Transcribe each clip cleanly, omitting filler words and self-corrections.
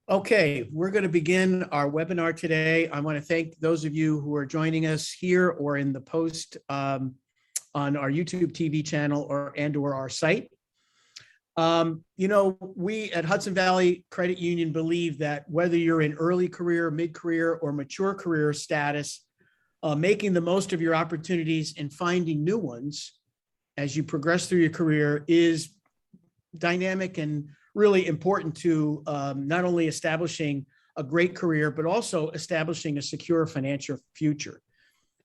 Okay, we're going to begin our webinar today. I want to thank those of you who are joining us here or in the post on our YouTube TV channel or our site. We at Hudson Valley Credit Union believe that whether you're in early career, mid-career, or mature career status, making the most of your opportunities and finding new ones as you progress through your career is dynamic and really important to not only establishing a great career, but also establishing a secure financial future.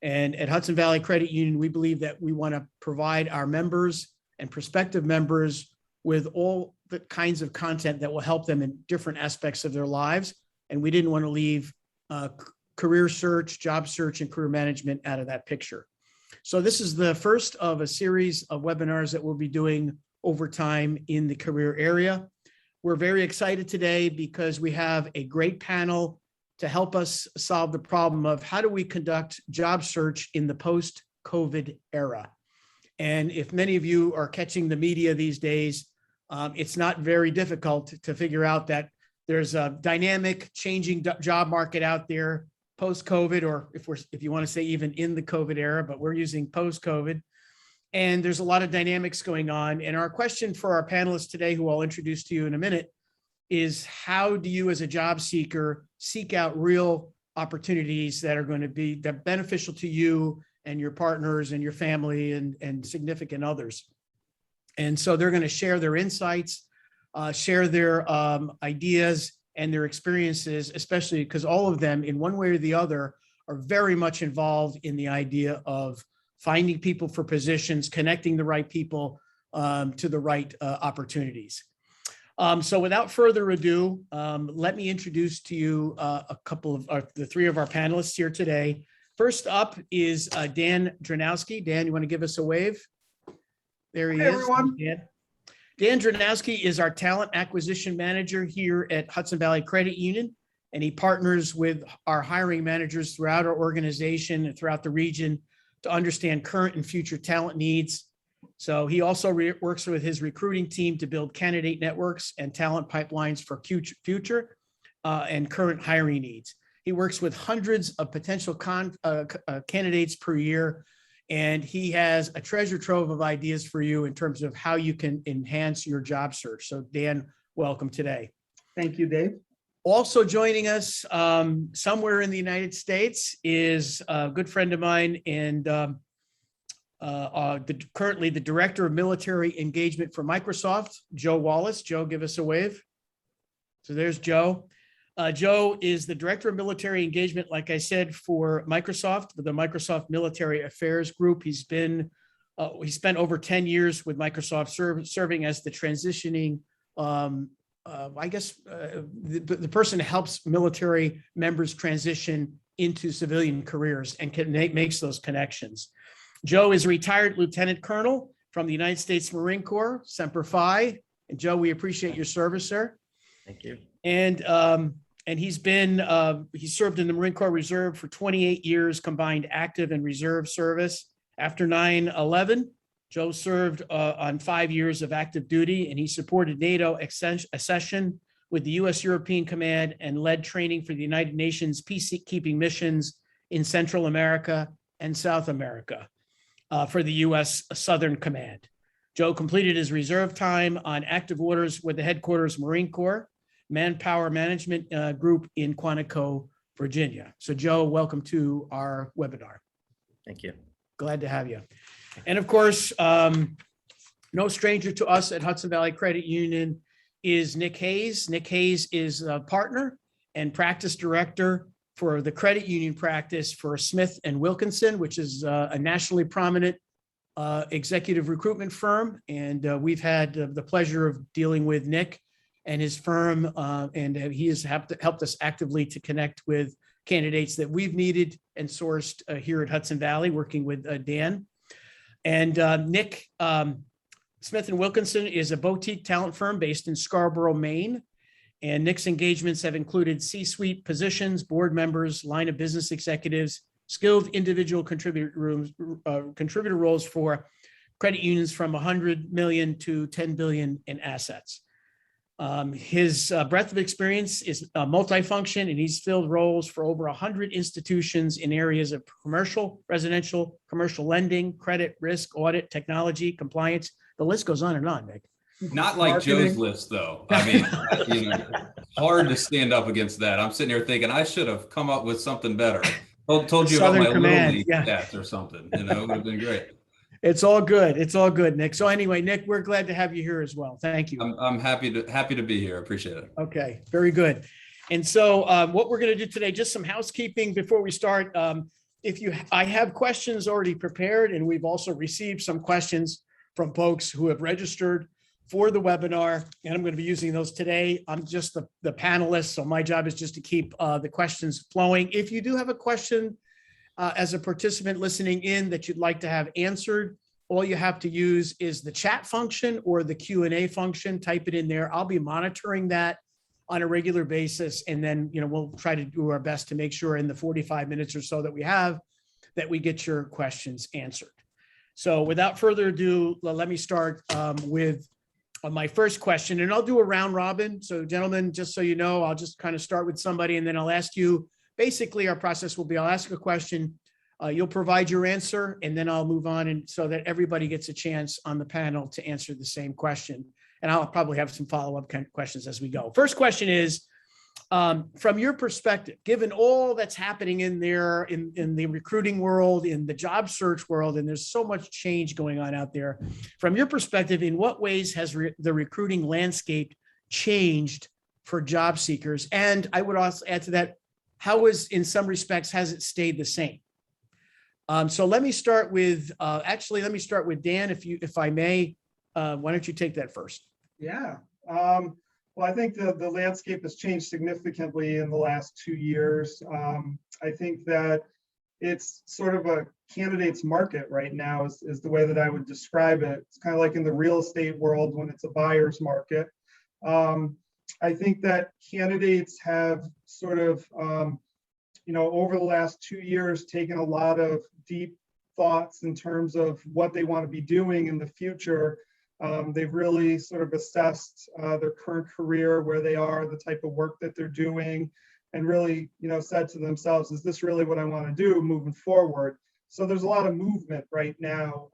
And at Hudson Valley Credit Union, we believe that we want to provide our members and prospective members with all the kinds of content that will help them in different aspects of their lives. And we didn't want to leave career search, job search, and career management out of that picture. So this is the first of a series of webinars that we'll be doing over time in the career area. We're very excited today because we have a great panel to help us solve the problem of how do we conduct job search in the post-COVID era. And if many of you are catching the media these days, it's not very difficult to figure out that there's a dynamic changing job market out there post-COVID, or if you want to say even in the COVID era, but we're using post-COVID. And there's a lot of dynamics going on. And our question for our panelists today, who I'll introduce to you in a minute, is how do you as a job seeker seek out real opportunities that are going to be beneficial to you and your partners and your family and significant others? And so they're going to share their insights, share their ideas and their experiences, especially because all of them in one way or the other are very much involved in the idea of finding people for positions, connecting the right people to the right opportunities. So without further ado, let me introduce to you a couple of the three of our panelists here today. First up is Dan Drewnowski. Dan, you want to give us a wave? There he is. Everyone. Dan Drewnowski is our talent acquisition manager here at Hudson Valley Credit Union, and he partners with our hiring managers throughout our organization and throughout the region to understand current and future talent needs. So he also works with his recruiting team to build candidate networks and talent pipelines for future and current hiring needs. He works with hundreds of potential candidates per year, and he has a treasure trove of ideas for you in terms of how you can enhance your job search. So Dan, welcome today. Thank you, Dave. Also joining us somewhere in the United States is a good friend of mine and currently the Director of Military Engagement for Microsoft, Joe Wallis. Joe, give us a wave. So there's Joe. Joe is the Director of Military Engagement, like I said, for Microsoft, with the Microsoft Military Affairs Group. He spent over 10 years with Microsoft serving as the transitioning the person who helps military members transition into civilian careers and makes those connections. Joe is a retired lieutenant colonel from the United States Marine Corps, Semper Fi. And Joe, we appreciate your service, sir. Thank you. And he served in the Marine Corps Reserve for 28 years, combined active and reserve service. After 9/11, Joe served on 5 years of active duty, and he supported NATO accession with the U.S. European Command and led training for the United Nations peacekeeping missions in Central America and South America for the U.S. Southern Command. Joe completed his reserve time on active orders with the headquarters Marine Corps Manpower Management Group in Quantico, Virginia. So Joe, welcome to our webinar. Thank you. Glad to have you. And of course, no stranger to us at Hudson Valley Credit Union is Nick Hayes. Nick Hayes is a partner and practice director for the credit union practice for Smith and Wilkinson, which is a nationally prominent executive recruitment firm. And we've had the pleasure of dealing with Nick and his firm, and he has helped us actively to connect with candidates that we've needed and sourced here at Hudson Valley, working with Dan. And Nick, Smith and Wilkinson is a boutique talent firm based in Scarborough, Maine. And Nick's engagements have included C-suite positions, board members, line of business executives, skilled individual contributor roles for credit unions from 100 million to 10 billion in assets. His breadth of experience is multifunction, and he's filled roles for over 100 institutions in areas of commercial, residential, commercial lending, credit, risk, audit, technology, compliance. The list goes on and on, Nick. Not like Marketing. Joe's list, though. I mean, hard to stand up against that. I'm sitting here thinking I should have come up with something better. Told you Southern about my Command, Little League yeah. stats or something. It would have been great. It's all good. It's all good, Nick. So anyway, Nick, we're glad to have you here as well. Thank you. I'm happy to be here. Appreciate it. Okay, very good. And so what we're going to do today, just some housekeeping before we start. I have questions already prepared, and we've also received some questions from folks who have registered for the webinar, and I'm going to be using those today. I'm just the panelist, so my job is just to keep the questions flowing. If you do have a question as a participant listening in that you'd like to have answered, all you have to use is the chat function or the Q&A function. Type it in there. I'll be monitoring that on a regular basis, and then we'll try to do our best to make sure in the 45 minutes or so that we have that we get your questions answered. So without further ado, let me start with my first question, and I'll do a round robin. So gentlemen, just so you know, I'll just kind of start with somebody, and then I'll ask you. Basically, our process will be, I'll ask a question, you'll provide your answer, and then I'll move on, and so that everybody gets a chance on the panel to answer the same question. And I'll probably have some follow-up kind of questions as we go. First question is, from your perspective, given all that's happening in there, in the recruiting world, in the job search world, and there's so much change going on out there, from your perspective, in what ways has the recruiting landscape changed for job seekers? And I would also add to that, how in some respects, has it stayed the same? So let me start with, Dan, if I may. Why don't you take that first? Yeah. Well, I think the landscape has changed significantly in the last 2 years. I think that it's sort of a candidate's market right now is the way that I would describe it. It's kind of like in the real estate world when it's a buyer's market. I think that candidates have sort of, over the last 2 years, taken a lot of deep thoughts in terms of what they want to be doing in the future. They've really sort of assessed their current career, where they are, the type of work that they're doing, and really, said to themselves, is this really what I want to do moving forward? So there's a lot of movement right now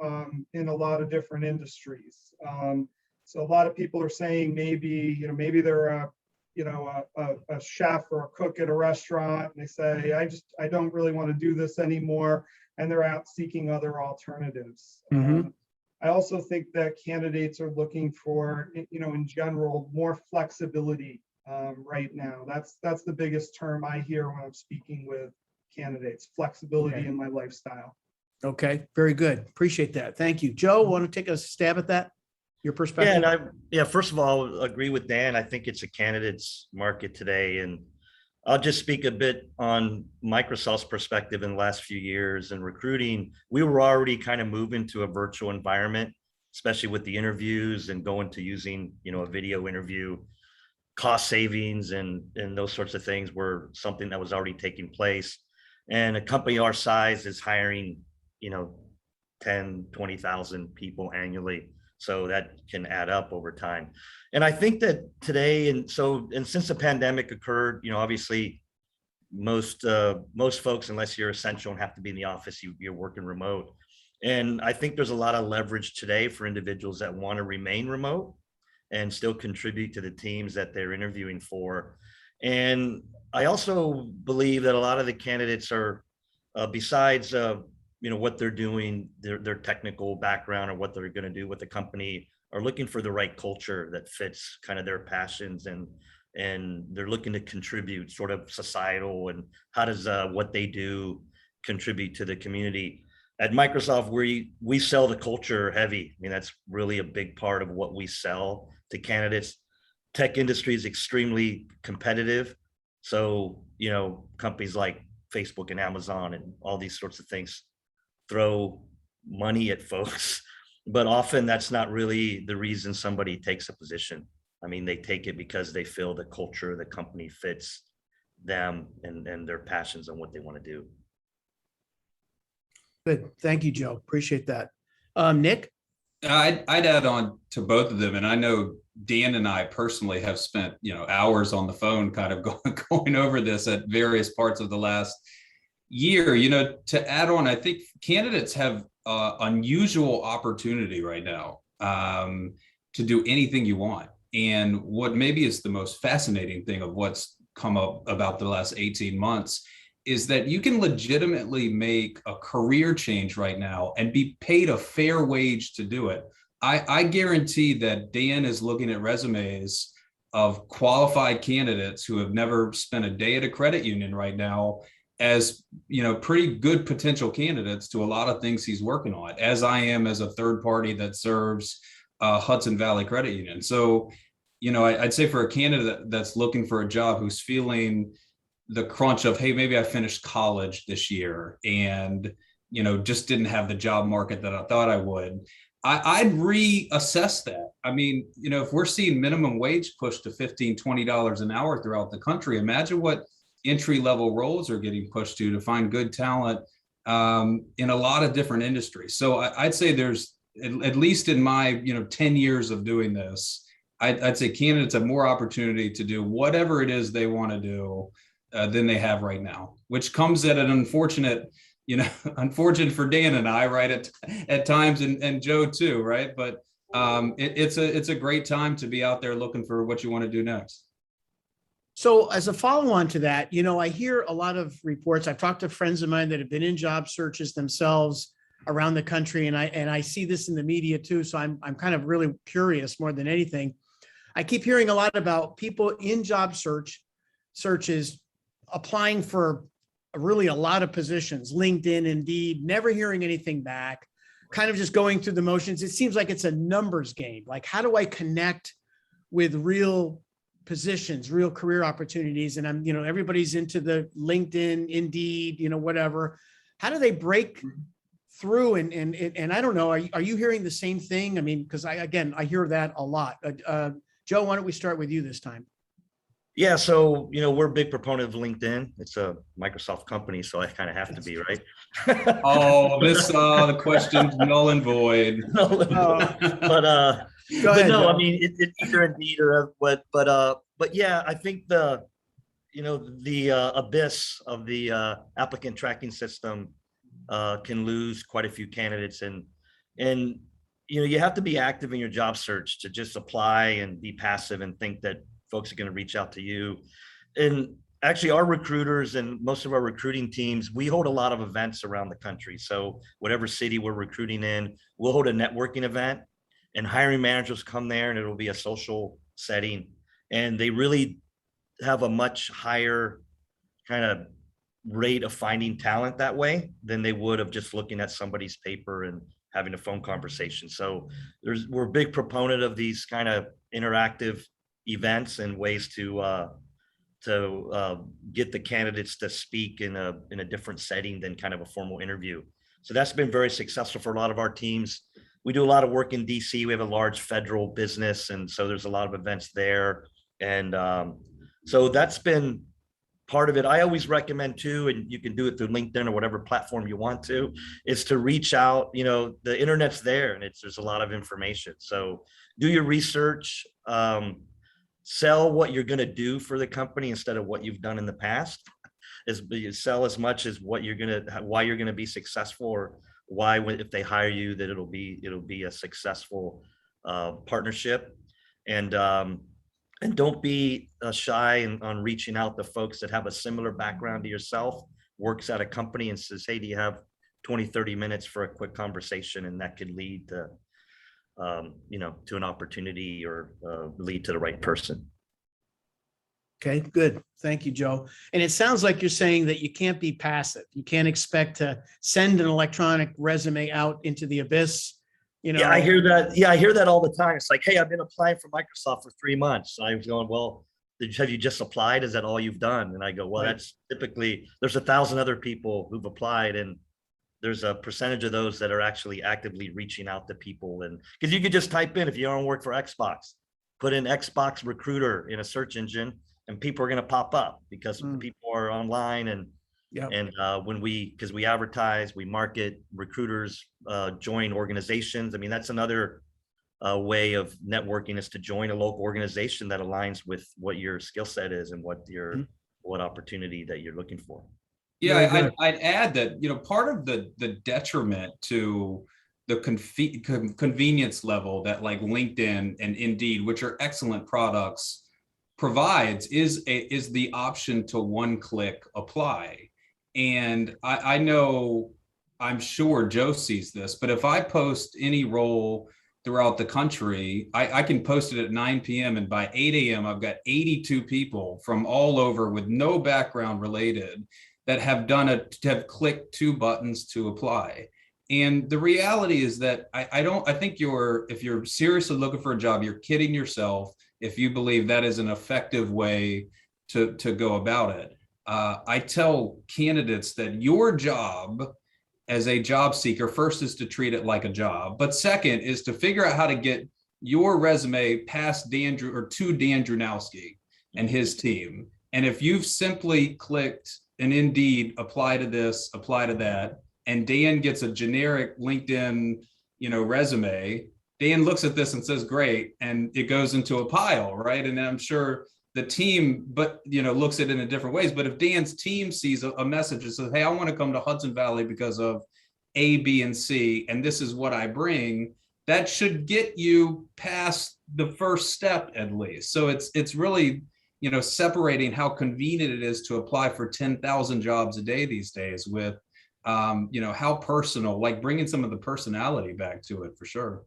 in a lot of different industries. So a lot of people are saying maybe they're a chef or a cook at a restaurant, and they say, I don't really want to do this anymore, and they're out seeking other alternatives. Mm-hmm. I also think that candidates are looking for, in general, more flexibility right now. That's the biggest term I hear when I'm speaking with candidates: flexibility in my lifestyle. Okay, very good. Appreciate that. Thank you. Joe, want to take a stab at that? Your perspective? First of all, agree with Dan. I think it's a candidate's market today. And I'll just speak a bit on Microsoft's perspective in the last few years in recruiting. We were already kind of moving to a virtual environment, especially with the interviews and going to using, a video interview. Cost savings and those sorts of things were something that was already taking place. And a company our size is hiring, 10, 20,000 people annually. So that can add up over time. And I think that today, and since the pandemic occurred, obviously most folks, unless you're essential and have to be in the office, you're working remote. And I think there's a lot of leverage today for individuals that want to remain remote and still contribute to the teams that they're interviewing for. And I also believe that a lot of the candidates are, besides what they're doing, their technical background or what they're going to do with the company, are looking for the right culture that fits kind of their passions, and they're looking to contribute sort of societal, and how does what they do contribute to the community. At Microsoft, we sell the culture heavy. I mean, that's really a big part of what we sell to candidates. Tech industry is extremely competitive. So, companies like Facebook and Amazon and all these sorts of things throw money at folks, but often that's not really the reason somebody takes a position. I mean, they take it because they feel the culture, the company fits them and their passions on what they want to do. Good. Thank you, Joe. Appreciate that. Nick? I'd add on to both of them. And I know Dan and I personally have spent, hours on the phone kind of going over this at various parts of the last year. To add on, I think candidates have unusual opportunity right now to do anything you want. And what maybe is the most fascinating thing of what's come up about the last 18 months is that you can legitimately make a career change right now and be paid a fair wage to do it. I guarantee that Dan is looking at resumes of qualified candidates who have never spent a day at a credit union right now as, pretty good potential candidates to a lot of things he's working on, as I am as a third party that serves Hudson Valley Credit Union. So, I'd say for a candidate that's looking for a job who's feeling the crunch of, hey, maybe I finished college this year and, just didn't have the job market that I thought I would, I'd reassess that. I mean, if we're seeing minimum wage pushed to $15, $20 an hour throughout the country, imagine what entry-level roles are getting pushed to find good talent in a lot of different industries. So I'd say there's, at least in my 10 years of doing this, I'd say candidates have more opportunity to do whatever it is they want to do than they have right now, which comes at an unfortunate for Dan and I, right, at times, and Joe too, right? But it's a great time to be out there looking for what you want to do next. So as a follow-on to that, I hear a lot of reports. I've talked to friends of mine that have been in job searches themselves around the country, and I see this in the media too. So I'm kind of really curious more than anything. I keep hearing a lot about people in job searches applying for really a lot of positions, LinkedIn, Indeed, never hearing anything back, kind of just going through the motions. It seems like it's a numbers game. Like, how do I connect with real positions, real career opportunities? And everybody's into the LinkedIn, Indeed, whatever. How do they break through? And I don't know, are you hearing the same thing? I mean, because I hear that a lot. Joe, why don't we start with you this time? Yeah, so we're a big proponent of LinkedIn. It's a Microsoft company, so I kind of have to be, right? Oh, the question's null and void. Null and void. But ahead, no, Joe. I mean it's either Indeed or but yeah, I think the abyss of the applicant tracking system can lose quite a few candidates, and you have to be active in your job search to just apply and be passive and think that folks are going to reach out to you. And actually our recruiters and most of our recruiting teams, we hold a lot of events around the country. So whatever city we're recruiting in, we'll hold a networking event and hiring managers come there, and it'll be a social setting. And they really have a much higher kind of rate of finding talent that way than they would of just looking at somebody's paper and having a phone conversation. So we're a big proponent of these kind of interactive events and ways to get the candidates to speak in a different setting than kind of a formal interview. So that's been very successful for a lot of our teams. We do a lot of work in DC. We have a large federal business, and so there's a lot of events there. And so that's been part of it. I always recommend too, and you can do it through LinkedIn or whatever platform you want to, is to reach out. The internet's there, and there's a lot of information. So do your research. Sell what you're going to do for the company instead of what you've done in the past. Sell as much as why you're going to be successful, or why if they hire you that it'll be a successful partnership. And don't be shy on reaching out to folks that have a similar background to yourself, works at a company, and says, hey, do you have 20-30 minutes for a quick conversation? And that could lead to to an opportunity or lead to the right person. Okay, good. Thank you, Joe. And it sounds like you're saying that you can't be passive. You can't expect to send an electronic resume out into the abyss. Yeah, I hear that. Yeah, I hear that all the time. It's like, hey, I've been applying for Microsoft for 3 months. I was going, well, have you just applied? Is that all you've done? And I go, well, that's typically, there's 1,000 other people who've applied, and there's a percentage of those that are actually actively reaching out to people. And because you could just type in, if you don't work for Xbox, put in Xbox recruiter in a search engine, and people are going to pop up because people are online. And because we advertise, we market, recruiters join organizations. I mean, that's another way of networking is to join a local organization that aligns with what your skill set is and what opportunity that you're looking for. Yeah, Very good. I'd add that, part of the detriment to the convenience level that like LinkedIn and Indeed, which are excellent products, provides is the option to one-click apply. And I know, I'm sure Joe sees this, but if I post any role throughout the country, I can post it at 9 p.m. and by 8 a.m. I've got 82 people from all over with no background related that have have clicked 2 buttons to apply. And the reality is that I think if you're seriously looking for a job, you're kidding yourself if you believe that is an effective way to go about it. I tell candidates that your job as a job seeker, first is to treat it like a job, but second is to figure out how to get your resume past to Dan Drewnowski and his team. And if you've simply clicked an Indeed, apply to this, apply to that, and Dan gets a generic LinkedIn, resume, Dan looks at this and says, great, and it goes into a pile, right? And I'm sure the team, looks at it in different ways. But if Dan's team sees a message that says, hey, I want to come to Hudson Valley because of A, B, and C, and this is what I bring, that should get you past the first step at least. So it's really, separating how convenient it is to apply for 10,000 jobs a day these days with, how personal, like bringing some of the personality back to it for sure.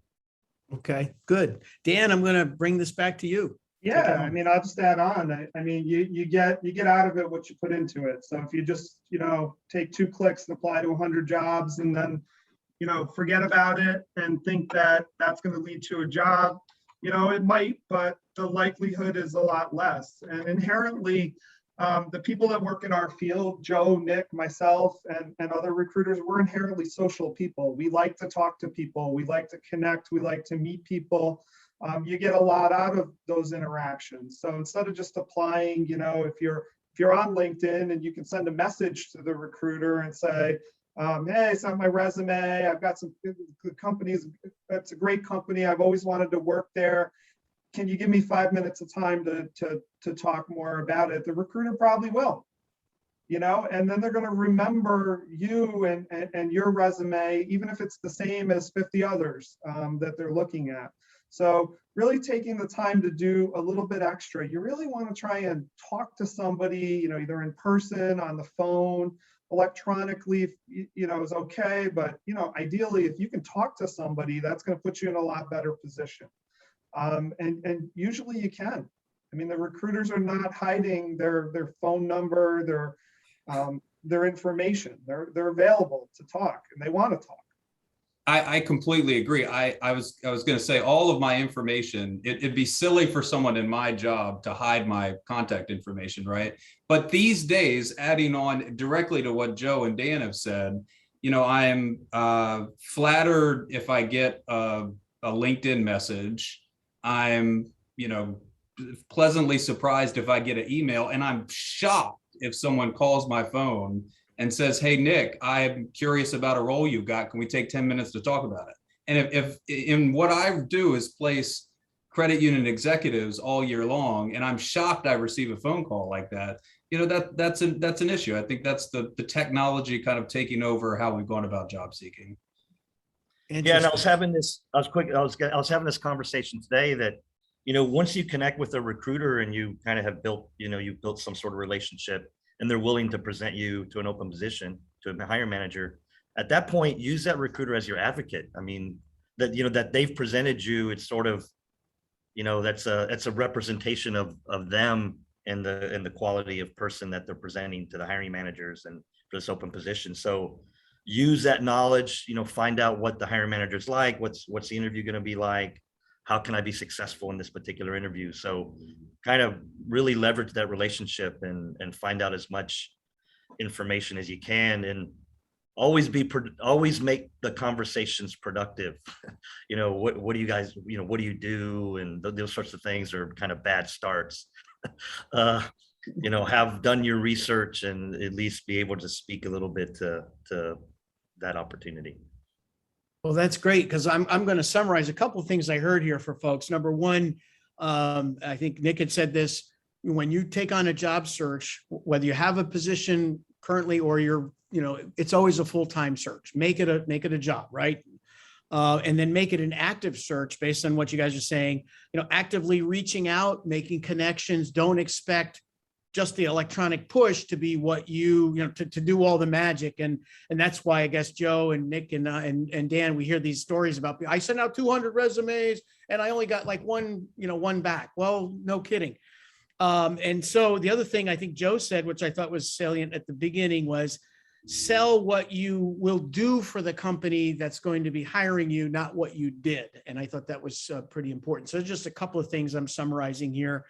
Okay, good. Dan, I'm going to bring this back to you. Yeah, I mean, I'll just add on. I mean, you get out of it what you put into it. So if you just, take 2 clicks and apply to 100 jobs and then, forget about it and think that that's going to lead to a job, it might, but the likelihood is a lot less. And inherently, the people that work in our field, Joe, Nick, myself, and other recruiters, we're inherently social people. We like to talk to people. We like to connect. We like to meet people. You get a lot out of those interactions. So instead of just applying, if you're on LinkedIn and you can send a message to the recruiter and say, hey, send my resume. I've got some good companies. That's a great company. I've always wanted to work there. Can you give me 5 minutes of time to talk more about it? The recruiter probably will, and then they're going to remember you and your resume, even if it's the same as 50 others that they're looking at. So really taking the time to do a little bit extra. You really want to try and talk to somebody, either in person, on the phone, electronically, is okay. But, ideally, if you can talk to somebody, that's going to put you in a lot better position. And usually you can. I mean, the recruiters are not hiding their phone number, their information. They're available to talk and they want to talk. I completely agree. I was going to say all of my information, it'd be silly for someone in my job to hide my contact information, right? But these days, adding on directly to what Joe and Dan have said, I'm flattered if I get a LinkedIn message. I'm, pleasantly surprised if I get an email, and I'm shocked if someone calls my phone and says, hey, Nick, I'm curious about a role you've got. Can we take 10 minutes to talk about it? And if in what I do is place credit union executives all year long, and I'm shocked I receive a phone call like that, that's an issue. I think that's the technology kind of taking over how we've gone about job seeking. Yeah, and I was having this conversation today that, once you connect with a recruiter and you kind of have built, you've built some sort of relationship, and they're willing to present you to an open position, to a hiring manager, at that point, use that recruiter as your advocate. I mean, that they've presented you, it's sort of, that's a representation of them and the quality of person that they're presenting to the hiring managers and for this open position. So use that knowledge, find out what the hiring manager's like, what's the interview going to be like, how can I be successful in this particular interview? So kind of really leverage that relationship and find out as much information as you can, and always make the conversations productive. What do you guys, what do you do? And those sorts of things are kind of bad starts. Have done your research and at least be able to speak a little bit to that opportunity. Well, that's great because I'm going to summarize a couple of things I heard here for folks. Number one, I think Nick had said this, when you take on a job search, whether you have a position currently or you're, it's always a full-time search. Make it a job, right? And then make it an active search based on what you guys are saying, actively reaching out, making connections. Don't expect just the electronic push to be what to do all the magic. And that's why I guess Joe and Nick and Dan, we hear these stories about, I sent out 200 resumes and I only got like one back. Well, no kidding. And so the other thing I think Joe said, which I thought was salient at the beginning, was sell what you will do for the company that's going to be hiring you, not what you did. And I thought that was pretty important. So just a couple of things I'm summarizing here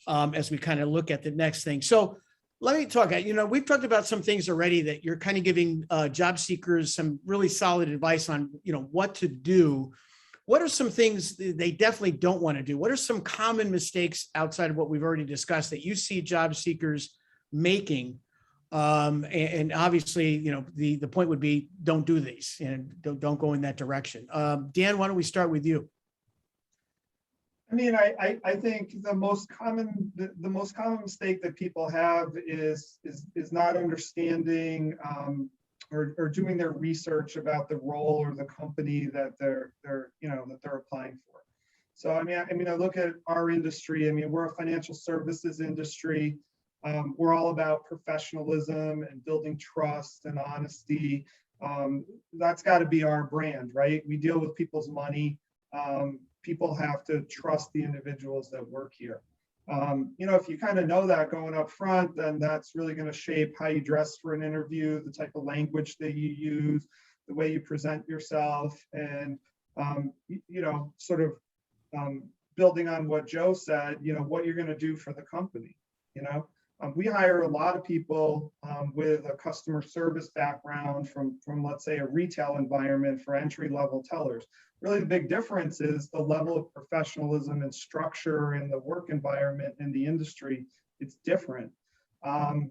as we kind of look at the next thing. So let me talk, we've talked about some things already that you're kind of giving job seekers some really solid advice on, what to do. What are some things they definitely don't want to do? What are some common mistakes outside of what we've already discussed that you see job seekers making? And obviously, the point would be don't do these and don't go in that direction. Dan, why don't we start with you? I mean, I think the most common mistake that people have is not understanding or doing their research about the role or the company that they're applying for. So I mean, I look at our industry. I mean, we're a financial services industry. We're all about professionalism and building trust and honesty. That's got to be our brand, right? We deal with people's money. People have to trust the individuals that work here. If you kind of know that going up front, then that's really going to shape how you dress for an interview, the type of language that you use, the way you present yourself, and building on what Joe said, what you're going to do for the company. We hire a lot of people with a customer service background from let's say a retail environment for entry-level tellers. Really, the big difference is the level of professionalism and structure in the work environment in the industry. It's different, and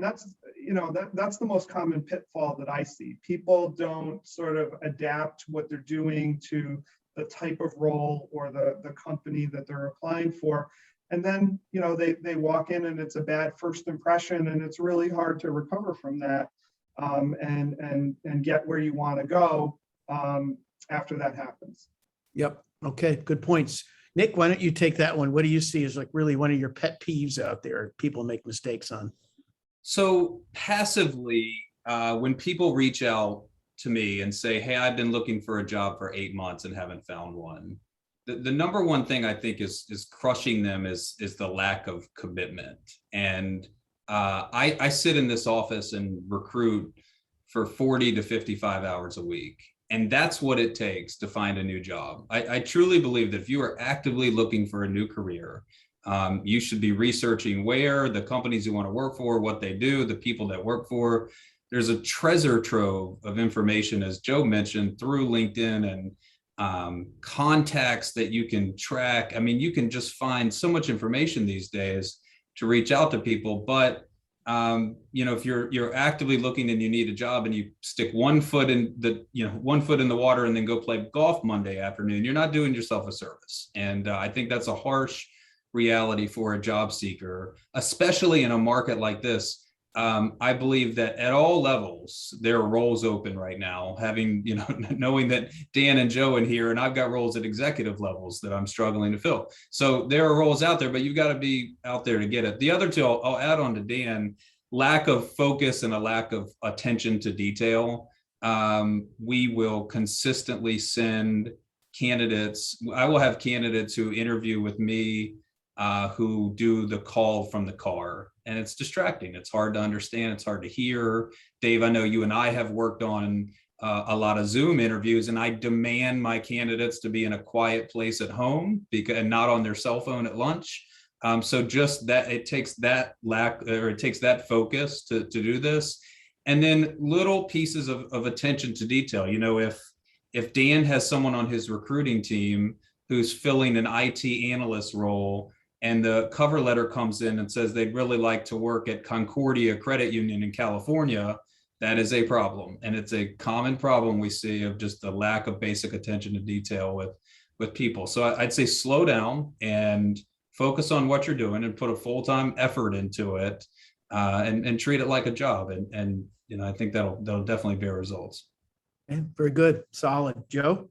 that's the most common pitfall that I see. People don't sort of adapt what they're doing to the type of role or the company that they're applying for. And then, they walk in and it's a bad first impression, and it's really hard to recover from that and get where you want to go after that happens. Yep. Okay. Good points. Nick, why don't you take that one? What do you see as like really one of your pet peeves out there people make mistakes on? So passively, when people reach out to me and say, hey, I've been looking for a job for 8 months and haven't found one. The number one thing I think is crushing them is the lack of commitment. And I sit in this office and recruit for 40 to 55 hours a week. And that's what it takes to find a new job. I truly believe that if you are actively looking for a new career, you should be researching where the companies you want to work for, what they do, the people that work for. There's a treasure trove of information, as Joe mentioned, through LinkedIn and contacts that you can track. I mean, you can just find so much information these days to reach out to people. But if you're actively looking and you need a job and you stick one foot in the water and then go play golf Monday afternoon, you're not doing yourself a service. And I think that's a harsh reality for a job seeker, especially in a market like this. I believe that at all levels, there are roles open right now, knowing that Dan and Joe in here, and I've got roles at executive levels that I'm struggling to fill. So there are roles out there, but you've got to be out there to get it. The other two, I'll add on to Dan, lack of focus and a lack of attention to detail. We will consistently send candidates. I will have candidates who interview with me who do the call from the car, and it's distracting. It's hard to understand. It's hard to hear. Dave, I know you and I have worked on a lot of Zoom interviews, and I demand my candidates to be in a quiet place at home and not on their cell phone at lunch. So just that, it takes that focus to do this. And then little pieces of attention to detail. If Dan has someone on his recruiting team who's filling an IT analyst role, and the cover letter comes in and says they'd really like to work at Concordia Credit Union in California, that is a problem. And it's a common problem we see of just the lack of basic attention to detail with people. So I'd say slow down and focus on what you're doing and put a full-time effort into it, and treat it like a job. And I think that'll definitely bear results. Okay, very good. Solid. Joe?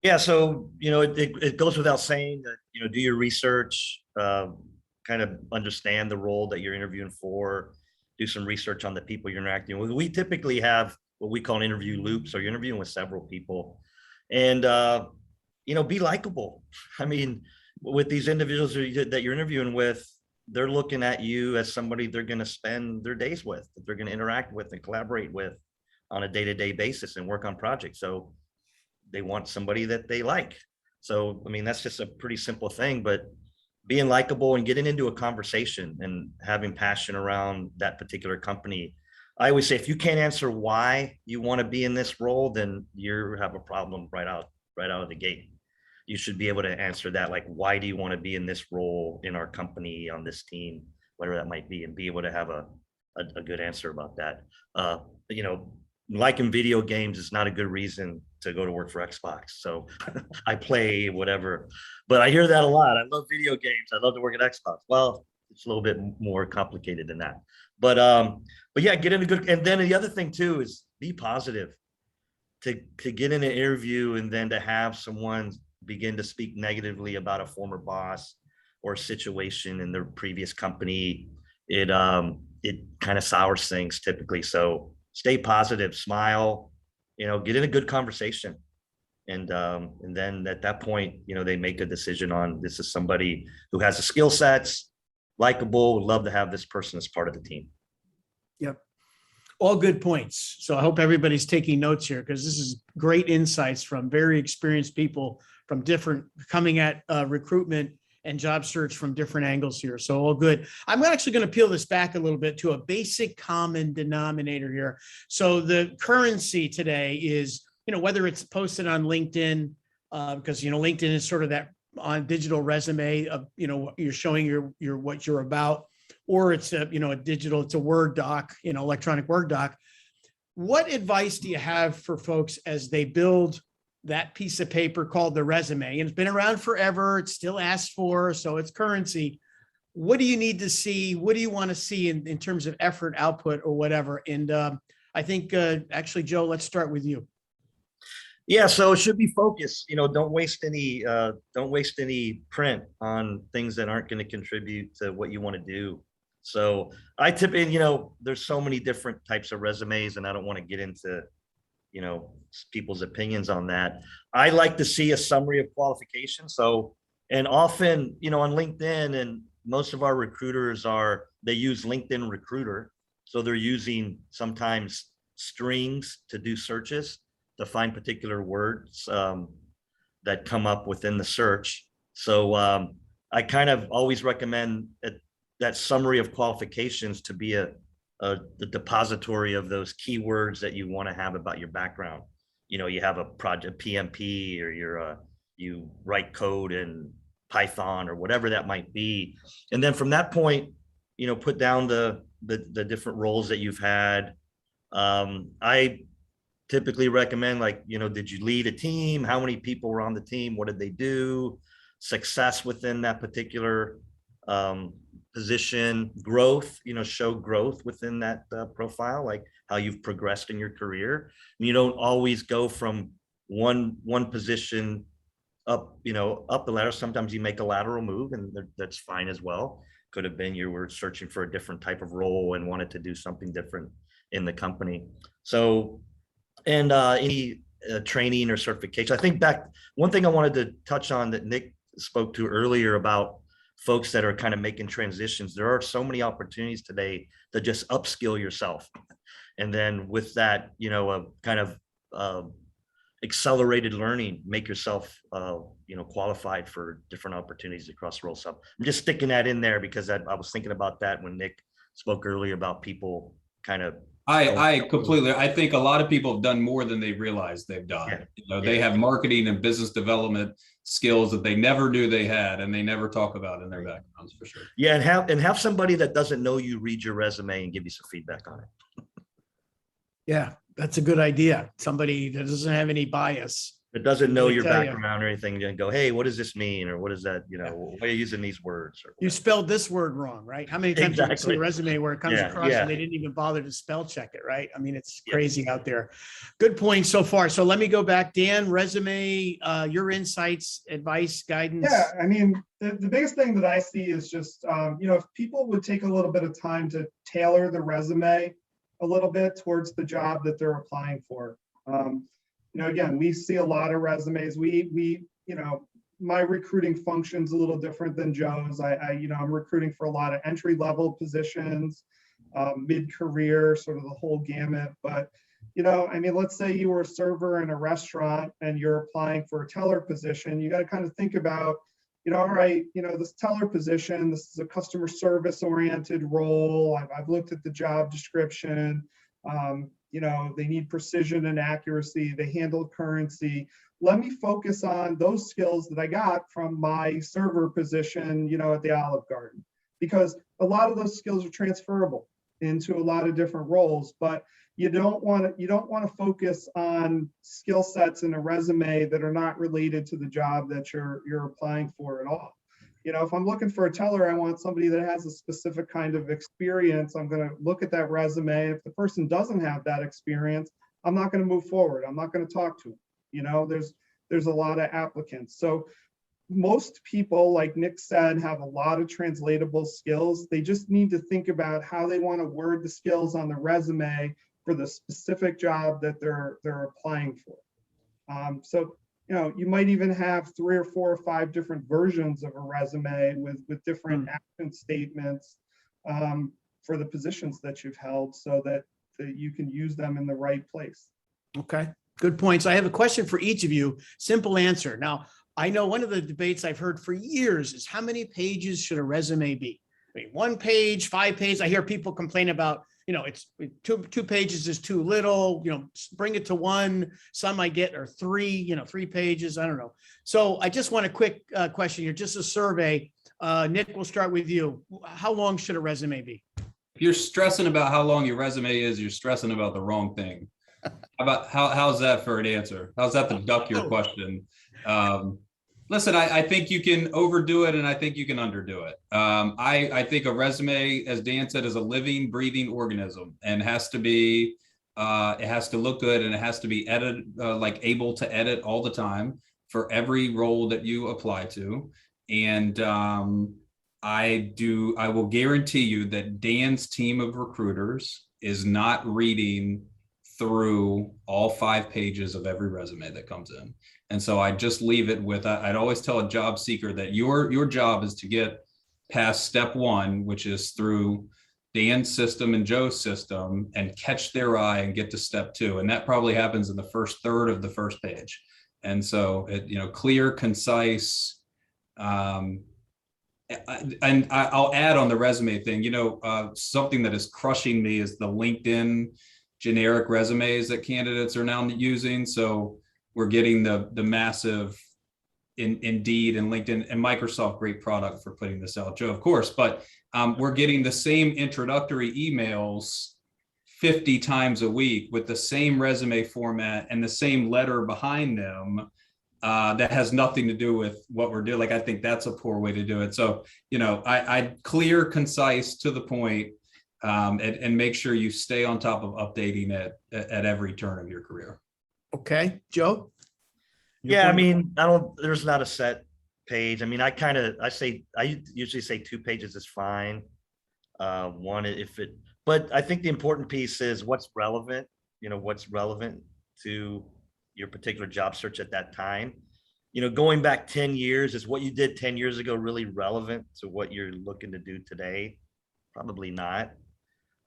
Yeah, so, it goes without saying that, do your research, kind of understand the role that you're interviewing for, do some research on the people you're interacting with. We typically have what we call an interview loop. So you're interviewing with several people, and, be likable. I mean, with these individuals that you're interviewing with, they're looking at you as somebody they're going to spend their days with, that they're going to interact with and collaborate with on a day-to-day basis and work on projects. So they want somebody that they like. So, I mean, that's just a pretty simple thing, but being likable and getting into a conversation and having passion around that particular company. I always say, if you can't answer why you want to be in this role, then you have a problem right out of the gate. You should be able to answer that, like, why do you want to be in this role in our company, on this team, whatever that might be, and be able to have a good answer about that. Liking video games is not a good reason to go to work for Xbox. So I play whatever, but I hear that a lot. I love video games. I love to work at Xbox. Well, it's a little bit more complicated than that. But yeah, get in a good, and then the other thing too is be positive. To get in an interview and then to have someone begin to speak negatively about a former boss or a situation in their previous company, it kind of sours things typically. So stay positive, smile, get in a good conversation. And then at that point, they make a decision on, this is somebody who has the skill sets, likable, would love to have this person as part of the team. Yep. All good points. So I hope everybody's taking notes here, because this is great insights from very experienced people from coming at recruitment and job search from different angles here. So all good. I'm actually going to peel this back a little bit to a basic common denominator here. So the currency today is, whether it's posted on LinkedIn, because, LinkedIn is sort of that on digital resume of, you're showing your what you're about, or it's a digital, it's a Word doc, electronic Word doc. What advice do you have for folks as they build that piece of paper called the resume? And it's been around forever. It's still asked for, so it's currency. What do you need to see? What do you want to see in terms of effort, output, or whatever? And I think actually, Joe, let's start with you. Yeah, so it should be focused. Don't waste any print on things that aren't going to contribute to what you want to do. So I typically, there's so many different types of resumes, and I don't want to get into people's opinions on that. I like to see a summary of qualifications. So, and often, on LinkedIn, and most of our recruiters they use LinkedIn Recruiter. So they're using sometimes strings to do searches to find particular words that come up within the search. So I kind of always recommend that summary of qualifications to be the depository of those keywords that you want to have about your background. You have a project PMP, or you write code in Python or whatever that might be. And then from that point, put down the different roles that you've had. I typically recommend, did you lead a team? How many people were on the team? What did they do? Success within that particular position, growth, show growth within that profile, like how you've progressed in your career. And you don't always go from one position up the ladder. Sometimes you make a lateral move, and that's fine as well. Could have been you were searching for a different type of role and wanted to do something different in the company. So, and any training or certification. I think one thing I wanted to touch on that Nick spoke to earlier about folks that are kind of making transitions. There are so many opportunities today to just upskill yourself. And then with that, a kind of accelerated learning, make yourself, qualified for different opportunities across roles. So I'm just sticking that in there because I was thinking about that when Nick spoke earlier about people kind of. I think a lot of people have done more than they realize they've done. Yeah. They have marketing and business development skills that they never knew they had, and they never talk about in their backgrounds, for sure. Yeah, and have somebody that doesn't know you read your resume and give you some feedback on it. Yeah, that's a good idea. Somebody that doesn't have any bias. It doesn't know They your tell you. background or anything, and go, hey, what does this mean? Or what is that, why are you using these words? Or You spelled this word wrong, right? How many times have you see a Exactly. resume where it comes Yeah, across yeah. and they didn't even bother to spell check it, right? I mean, it's Yeah. crazy out there. Good point so far. So let me go back. Dan, resume, your insights, advice, guidance. Yeah, I mean, the biggest thing that I see is just, if people would take a little bit of time to tailor the resume a little bit towards the job that they're applying for. Again, we see a lot of resumes. My recruiting function's a little different than Joe's. I'm recruiting for a lot of entry-level positions, mid-career, sort of the whole gamut. But, let's say you were a server in a restaurant and you're applying for a teller position. You got to kind of think about, all right, this teller position, this is a customer service oriented role. I've looked at the job description. They need precision and accuracy. They handle currency. Let me focus on those skills that I got from my server position, at the Olive Garden, because a lot of those skills are transferable into a lot of different roles. But you don't want to focus on skill sets in a resume that are not related to the job that you're applying for at all. If I'm looking for a teller, I want somebody that has a specific kind of experience. I'm going to look at that resume. If the person doesn't have that experience, I'm not going to move forward. I'm not going to talk to them. There's a lot of applicants. So most people, like Nick said, have a lot of translatable skills. They just need to think about how they want to word the skills on the resume for the specific job that they're applying for. You might even have 3 or 4 or 5 different versions of a resume with different action statements for the positions that you've held, so that you can use them in the right place. Okay, good points. I have a question for each of you. Simple answer. Now, I know one of the debates I've heard for years is how many pages should a resume be? I mean, 1 page, 5 pages. I hear people complain about, it's two pages is too little, bring it to 1. Some I get are 3, 3 pages. I don't know. So I just want a quick question here, just a survey. Nick, we'll start with you. How long should a resume be? If you're stressing about how long your resume is, you're stressing about the wrong thing. How's that for an answer? How's that to duck your question? Listen, I think you can overdo it and I think you can underdo it. I think a resume, as Dan said, is a living, breathing organism and has to be, it has to look good and it has to be able to edit all the time for every role that you apply to. And I will guarantee you that Dan's team of recruiters is not reading through all 5 pages of every resume that comes in. And so I just leave it with, I'd always tell a job seeker that your job is to get past step 1, which is through Dan's system and Joe's system, and catch their eye and get to step 2. And that probably happens in the first third of the first page. And so, clear, concise, and I'll add on the resume thing, something that is crushing me is the LinkedIn generic resumes that candidates are now using. So we're getting the massive Indeed and LinkedIn and Microsoft, great product for putting this out, Joe, of course, but we're getting the same introductory emails 50 times a week with the same resume format and the same letter behind them that has nothing to do with what we're doing. Like, I think that's a poor way to do it. So, I clear, concise, to the point, and make sure you stay on top of updating it at every turn of your career. Okay, Joe? Yeah, there's not a set page. I usually say 2 pages is fine. 1, but I think the important piece is what's relevant, what's relevant to your particular job search at that time. Going back 10 years, is what you did 10 years ago really relevant to what you're looking to do today? Probably not.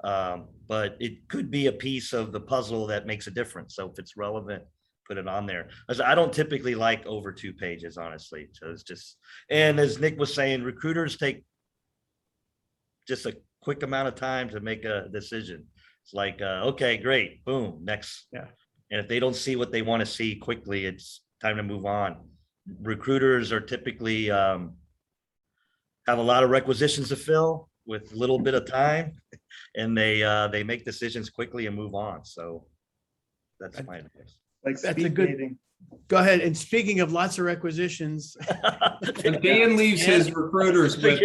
But it could be a piece of the puzzle that makes a difference. So if it's relevant, put it on there. I don't typically like over 2 pages, honestly. So it's just, and as Nick was saying, recruiters take just a quick amount of time to make a decision. It's like, okay, great, boom, next. Yeah. And if they don't see what they want to see quickly, it's time to move on. Recruiters are typically have a lot of requisitions to fill. with a little bit of time, and they make decisions quickly and move on. So that's my advice. Like That's a speed good- dating. Go ahead. And speaking of lots of requisitions, And Dan leaves his recruiters with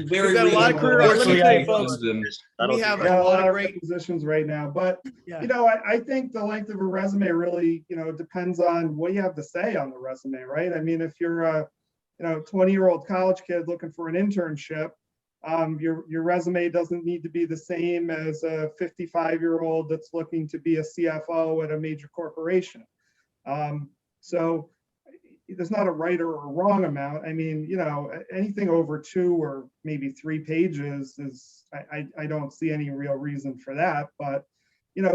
very We've got a lot of career opportunities, reasonable folks. expectations. we have Yeah, a lot of great, positions right now, but yeah. you know, I think the length of a resume really, you know, depends on what you have to say on the resume, right? I mean, if you're a, 20-year-old college kid looking for an internship, your resume doesn't need to be the same as a 55-year-old that's looking to be a CFO at a major corporation. So there's not a right or a wrong amount. I mean, anything over 2 or maybe 3 pages is, I don't see any real reason for that. But,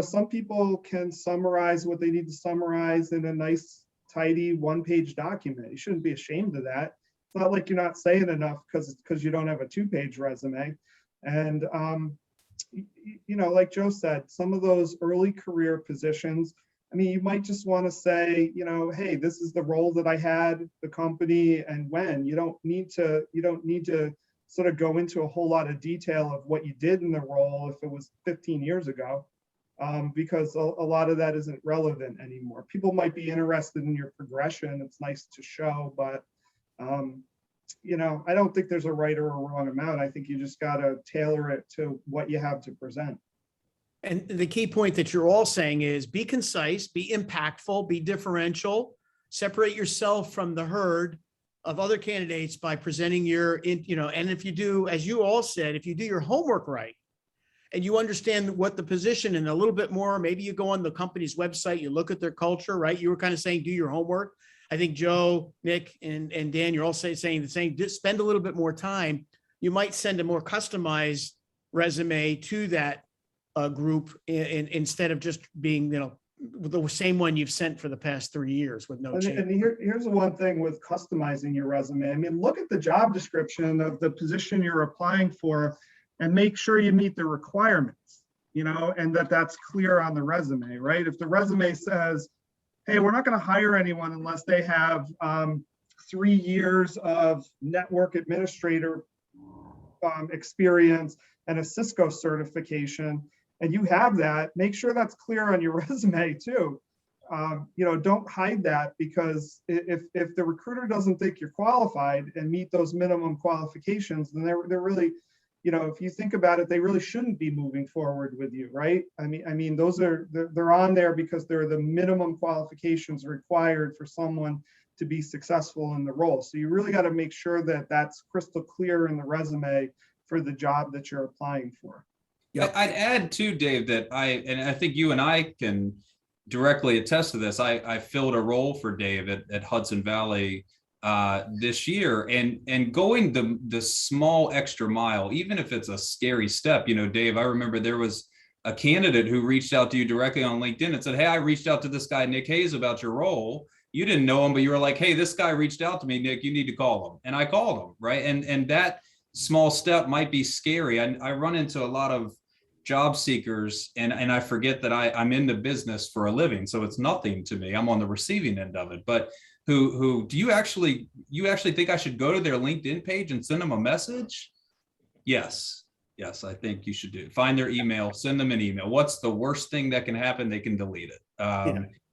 some people can summarize what they need to summarize in a nice, tidy 1-page document. You shouldn't be ashamed of that. It's not like you're not saying enough because you don't have a 2-page resume. And, like Joe said, some of those early career positions, I mean, you might just want to say, hey, this is the role that I had, the company, and when. You don't need to sort of go into a whole lot of detail of what you did in the role if it was 15 years ago, because a lot of that isn't relevant anymore. People might be interested in your progression. It's nice to show, but I don't think there's a right or a wrong amount. I think you just got to tailor it to what you have to present. And the key point that you're all saying is be concise, be impactful, be differential, separate yourself from the herd of other candidates by presenting and if you do, as you all said, if you do your homework right and you understand what the position and a little bit more, maybe you go on the company's website, you look at their culture, right? You were kind of saying, do your homework. I think Joe, Nick, and Dan, you're all saying the same, just spend a little bit more time. You might send a more customized resume to that group instead of just being, the same one you've sent for the past 3 years with no change. And here's the one thing with customizing your resume. I mean, look at the job description of the position you're applying for and make sure you meet the requirements, and that's clear on the resume, right? If the resume says, hey, we're not going to hire anyone unless they have 3 years of network administrator experience and a Cisco certification, and you have that, make sure that's clear on your resume too. Don't hide that, because if the recruiter doesn't think you're qualified and meet those minimum qualifications, then they're really, if you think about it, they really shouldn't be moving forward with you, right? I mean, they're on there because they're the minimum qualifications required for someone to be successful in the role. So you really got to make sure that that's crystal clear in the resume for the job that you're applying for. Yep. I'd add too, Dave, that I think you and I can directly attest to this. I filled a role for Dave at Hudson Valley this year, and going the small extra mile, even if it's a scary step. Dave, I remember there was a candidate who reached out to you directly on LinkedIn and said, hey, I reached out to this guy, Nick Hayes, about your role. You didn't know him, but you were like, hey, this guy reached out to me, Nick, you need to call him. And I called him, right? And that small step might be scary. I run into a lot of job seekers and I forget that I'm in the business for a living. So it's nothing to me. I'm on the receiving end of it. But who do you actually think I should go to their LinkedIn page and send them a message? Yes, I think you should find their email, send them an email. What's the worst thing that can happen? They can delete it.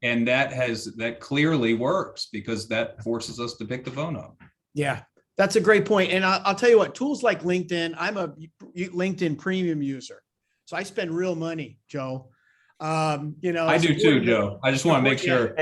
And that clearly works, because that forces us to pick the phone up. Yeah, that's a great point. And I'll tell you what, tools like LinkedIn, I'm a LinkedIn premium user. So I spend real money, Joe. I do too, Joe. I just want to make sure,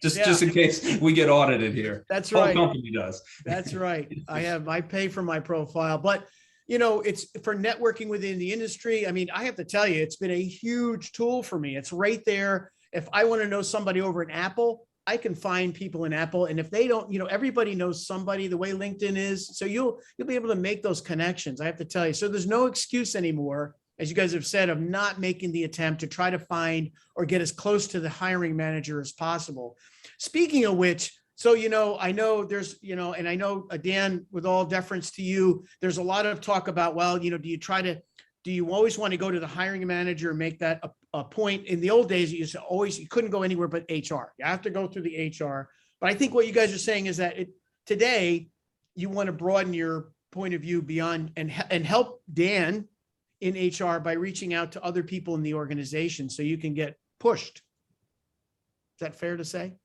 just in case we get audited here. That's right. Whole company does. That's right. I pay for my profile, but it's for networking within the industry. I mean, I have to tell you, it's been a huge tool for me. It's right there. If I want to know somebody over at Apple, I can find people in Apple. And if they don't, everybody knows somebody the way LinkedIn is. So you'll be able to make those connections. I have to tell you. So there's no excuse anymore, as you guys have said, of not making the attempt to try to find or get as close to the hiring manager as possible. Speaking of which, so, I know there's, and I know, Dan, with all deference to you, there's a lot of talk about, well, do you always want to go to the hiring manager and make that a point? In the old days, you couldn't go anywhere but HR. You have to go through the HR. But I think what you guys are saying is that today you want to broaden your point of view beyond and help Dan in HR by reaching out to other people in the organization so you can get pushed. Is that fair to say?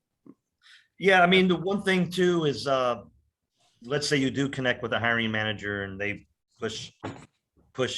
Yeah, I mean, the one thing too is, let's say you do connect with a hiring manager and they push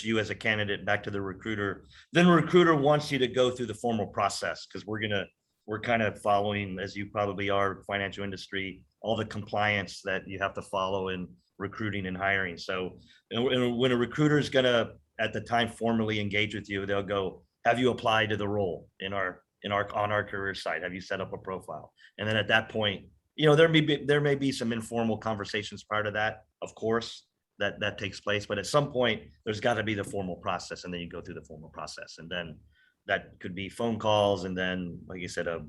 you as a candidate back to the recruiter. Then the recruiter wants you to go through the formal process because we're kind of following, as you probably are, financial industry, all the compliance that you have to follow in recruiting and hiring. So and when a recruiter is gonna at the time formally engage with you, they'll go, have you applied to the role on our career site? Have you set up a profile? And then at that point, there may be some informal conversations prior to that, of course, that takes place. But at some point, there's got to be the formal process, and then you go through the formal process, and then that could be phone calls, and then, like you said, a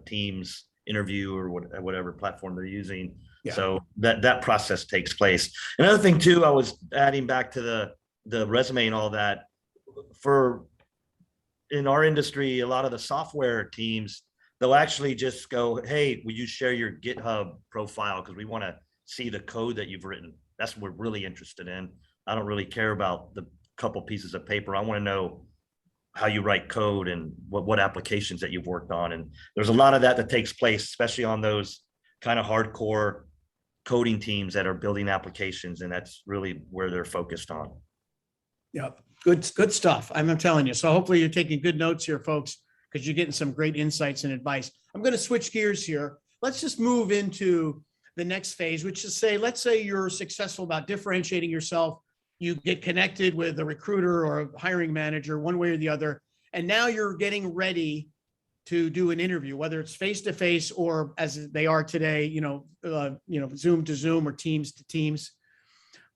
Teams interview or whatever platform they're using. Yeah. So that process takes place. Another thing too, I was adding back to the resume and all that. In our industry, a lot of the software teams, they'll actually just go, hey, will you share your GitHub profile? Because we want to see the code that you've written. That's what we're really interested in. I don't really care about the couple pieces of paper. I want to know how you write code and what applications that you've worked on. And there's a lot of that takes place, especially on those kind of hardcore coding teams that are building applications. And that's really where they're focused on. Yep. Good stuff. I'm telling you. So hopefully you're taking good notes here, folks, because you're getting some great insights and advice. I'm going to switch gears here. Let's just move into the next phase, which is let's say you're successful about differentiating yourself. You get connected with a recruiter or a hiring manager, one way or the other. And now you're getting ready to do an interview, whether it's face-to-face or as they are today, Zoom to Zoom or Teams to Teams.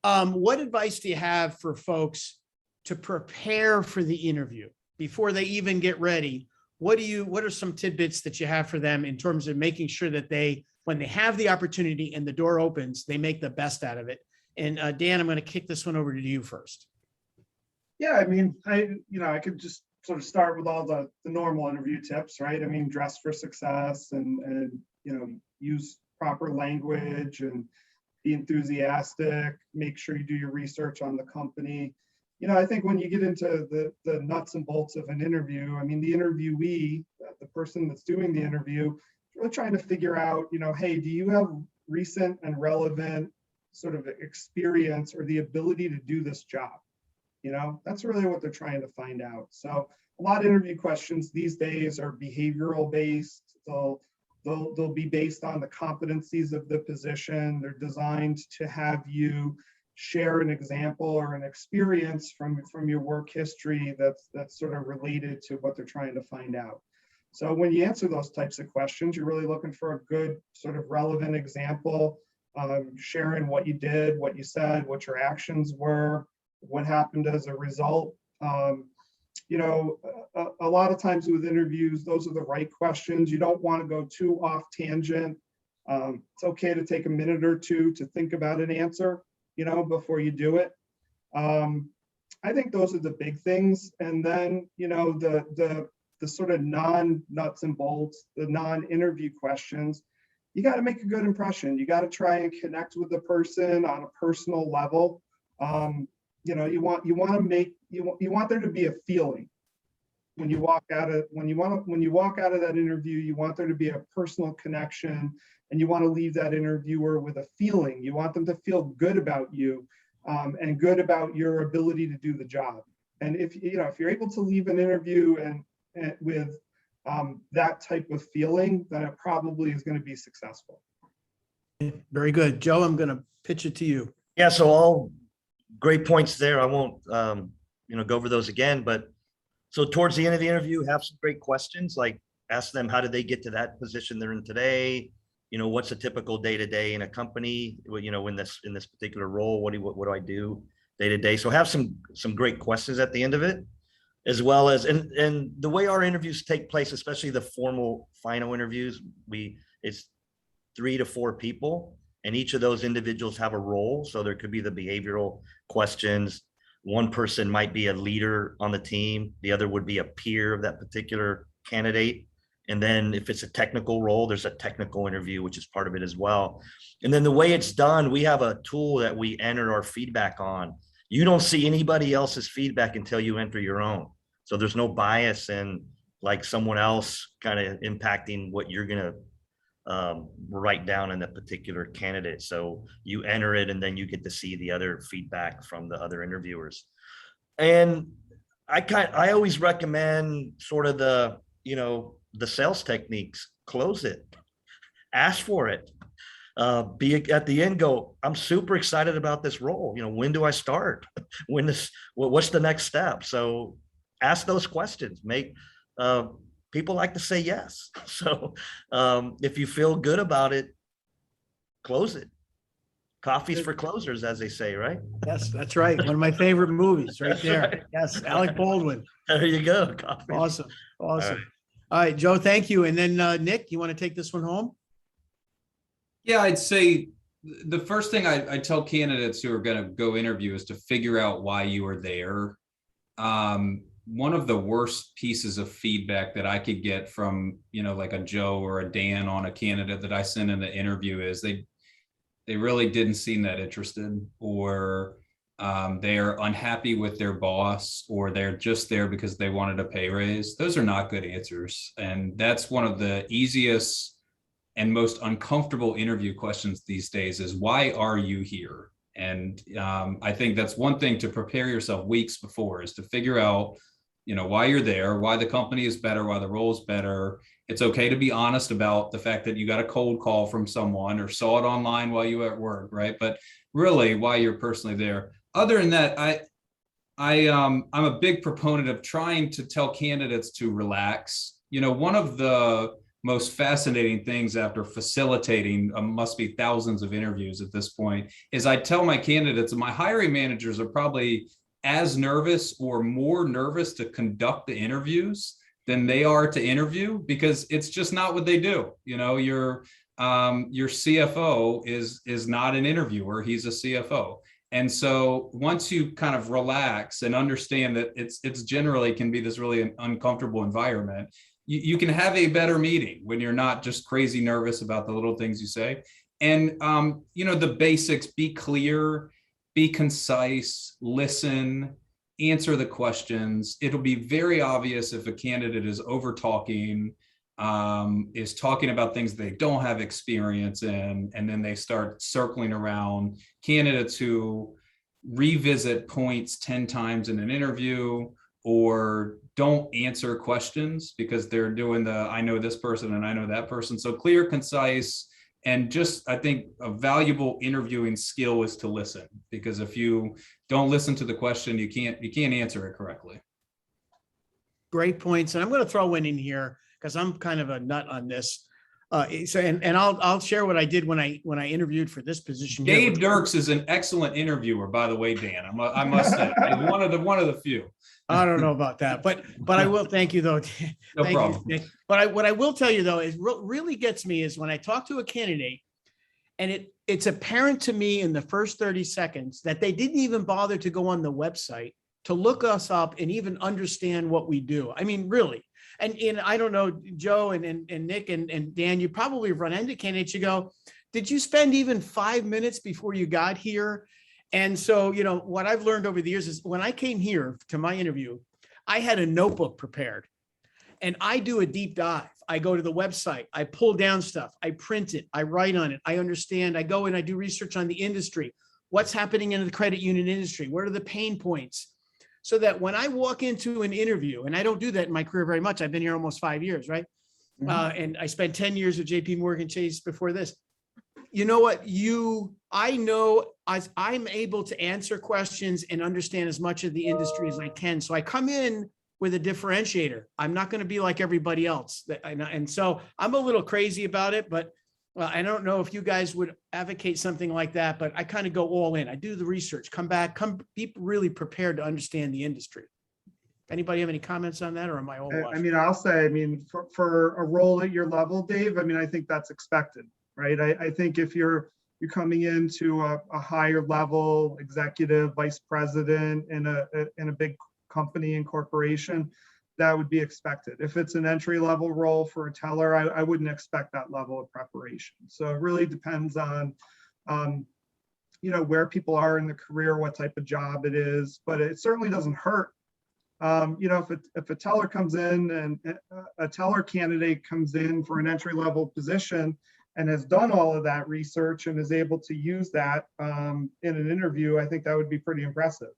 What advice do you have for folks to prepare for the interview before they even get ready? What are some tidbits that you have for them in terms of making sure that when they have the opportunity and the door opens, they make the best out of it? And Dan, I'm going to kick this one over to you first. Yeah, I mean, I could just sort of start with all the normal interview tips, right? I mean, dress for success and use proper language and be enthusiastic, make sure you do your research on the company. I think when you get into the nuts and bolts of an interview, I mean, the interviewee, the person that's doing the interview, is really trying to figure out, hey, do you have recent and relevant sort of experience or the ability to do this job? That's really what they're trying to find out. So a lot of interview questions these days are behavioral based. They'll be based on the competencies of the position. They're designed to have you share an example or an experience from your work history that's sort of related to what they're trying to find out. So when you answer those types of questions, you're really looking for a good sort of relevant example, sharing what you did, what you said, what your actions were, what happened as a result. A lot of times with interviews, those are the right questions. You don't want to go too off tangent. It's okay to take a minute or two to think about an answer, before you do it. I think those are the big things. And then, the sort of non-nuts and bolts, the non-interview questions, you got to make a good impression. You got to try and connect with the person on a personal level. You want there to be a feeling when you walk out of that interview. You want there to be a personal connection, and you want to leave that interviewer with a feeling. You want them to feel good about you, and good about your ability to do the job. And if you're able to leave an interview and with that type of feeling, then it probably is going to be successful. Very good. Joe, I'm going to pitch it to you. Yeah, so all great points there. I won't go over those again, but so towards the end of the interview, have some great questions, like ask them, how did they get to that position they're in today? What's a typical day-to-day in a company? In this particular role, what do I do day to day? So have some great questions at the end of it, as well as, and the way our interviews take place, especially the formal final interviews, it's 3 to 4 people, and each of those individuals have a role. So there could be the behavioral questions. One person might be a leader on the team. The other would be a peer of that particular candidate. And then if it's a technical role, there's a technical interview, which is part of it as well. And then the way it's done, we have a tool that we enter our feedback on. You don't see anybody else's feedback until you enter your own. So there's no bias in like someone else kind of impacting what you're going to write down in a particular candidate. So you enter it and then you get to see the other feedback from the other interviewers. And I always recommend sort of the sales techniques. Close it, ask for it, be at the end, go, I'm super excited about this role. When do I start? What's the next step? So ask those questions. People like to say yes. So if you feel good about it, close it. Coffee's for closers, as they say, right? Yes, that's right. One of my favorite movies right That's there. right. Yes, Alec Baldwin. There you go. Coffee. Awesome. Awesome. right. All right, Joe, thank you. And then Nick, you want to take this one home? Yeah, I'd say the first thing I tell candidates who are going to go interview is to figure out why you are there. One of the worst pieces of feedback that I could get from, like a Joe or a Dan on a candidate that I send in the interview is they really didn't seem that interested, or they're unhappy with their boss, or they're just there because they wanted a pay raise. Those are not good answers. And that's one of the easiest and most uncomfortable interview questions these days is, why are you here? And I think that's one thing to prepare yourself weeks before, is to figure out, why you're there, why the company is better, why the role is better. It's okay to be honest about the fact that you got a cold call from someone or saw it online while you were at work, right? But really why you're personally there. Other than that, I'm a big proponent of trying to tell candidates to relax. One of the most fascinating things after facilitating must be thousands of interviews at this point is I tell my candidates, and my hiring managers are probably as nervous or more nervous to conduct the interviews than they are to interview, because it's just not what they do. Your CFO is not an interviewer, he's a CFO. And so once you kind of relax and understand that it's generally can be this really uncomfortable environment, you can have a better meeting when you're not just crazy nervous about the little things you say. And the basics: be clear, be concise, listen, answer the questions. It'll be very obvious if a candidate is over talking, is talking about things they don't have experience in, and then they start circling around. Candidates who revisit points 10 times in an interview, or don't answer questions because they're doing I know this person and I know that person. So clear, concise, and just, I think a valuable interviewing skill is to listen, because if you don't listen to the question, you can't answer it correctly. Great points. And I'm going to throw one in here because I'm kind of a nut on this. I'll share what I did when I interviewed for this position. Dave Dirks is an excellent interviewer, by the way, Dan. I must say, one of the few. I don't know about that, but I will. Thank you, though. No Thank problem. you, Nick. But what I will tell you, though, is really gets me is when I talk to a candidate, and it's apparent to me in the first 30 seconds that they didn't even bother to go on the website to look us up and even understand what we do. I mean, really. And I don't know, Joe and Nick and Dan, you probably run into candidates. You go, did you spend even 5 minutes before you got here? And so, what I've learned over the years is when I came here to my interview, I had a notebook prepared and I do a deep dive. I go to the website, I pull down stuff, I print it, I write on it, I understand, I go and I do research on the industry, what's happening in the credit union industry, what are the pain points? So that when I walk into an interview, and I don't do that in my career very much, I've been here almost 5 years, right? Mm-hmm. And I spent 10 years with JP Morgan Chase before this. You know what? I know I'm able to answer questions and understand as much of the industry as I can. So I come in with a differentiator. I'm not going to be like everybody else. And so I'm a little crazy about it, but I don't know if you guys would advocate something like that, but I kind of go all in. I do the research, come be really prepared to understand the industry. Anybody have any comments on that, or am I all I mean, I'll say, for a role at your level, Dave, I think that's expected, right? I think if you're coming into a higher level executive, vice president in a big company and corporation, that would be expected. If it's an entry level role for a teller, I wouldn't expect that level of preparation. So it really depends on, where people are in the career, what type of job it is, but it certainly doesn't hurt. If a teller comes in and a teller candidate comes in for an entry level position and has done all of that research and is able to use that in an interview, I think that would be pretty impressive.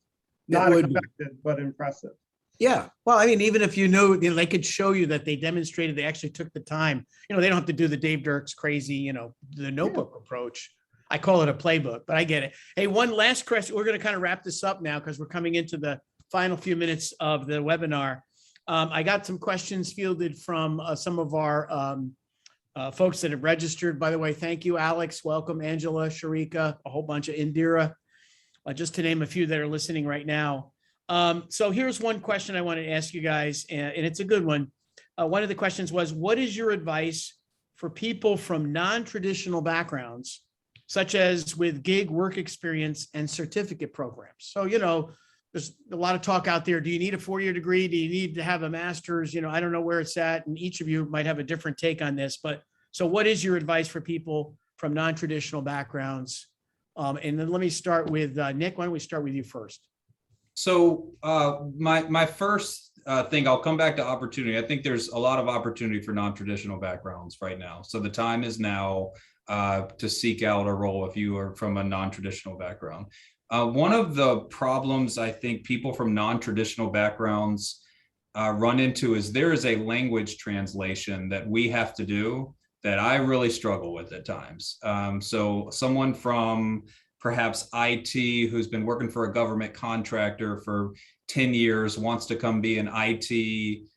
Not expected, but impressive. Yeah. Well, I mean, even if they could show you that they demonstrated they actually took the time, they don't have to do the Dave Dirks crazy, the notebook approach. I call it a playbook, but I get it. Hey, one last question. We're going to kind of wrap this up now because we're coming into the final few minutes of the webinar. I got some questions fielded from some of our folks that have registered. By the way, thank you, Alex. Welcome, Angela, Sharika, a whole bunch of Indira, just to name a few that are listening right now. So here's one question I wanted to ask you guys, and it's a good one. One of the questions was, what is your advice for people from non-traditional backgrounds, such as with gig work experience and certificate programs? So, there's a lot of talk out there. Do you need a 4-year degree? Do you need to have a master's? I don't know where it's at. And each of you might have a different take on this. But so what is your advice for people from non-traditional backgrounds? And then let me start with Nick. Why don't we start with you first? So my first thing, I'll come back to opportunity. I think there's a lot of opportunity for non-traditional backgrounds right now. So the time is now to seek out a role if you are from a non-traditional background. One of the problems I think people from non-traditional backgrounds run into is there is a language translation that we have to do that I really struggle with at times. So someone from perhaps IT who's been working for a government contractor for 10 years wants to come be an IT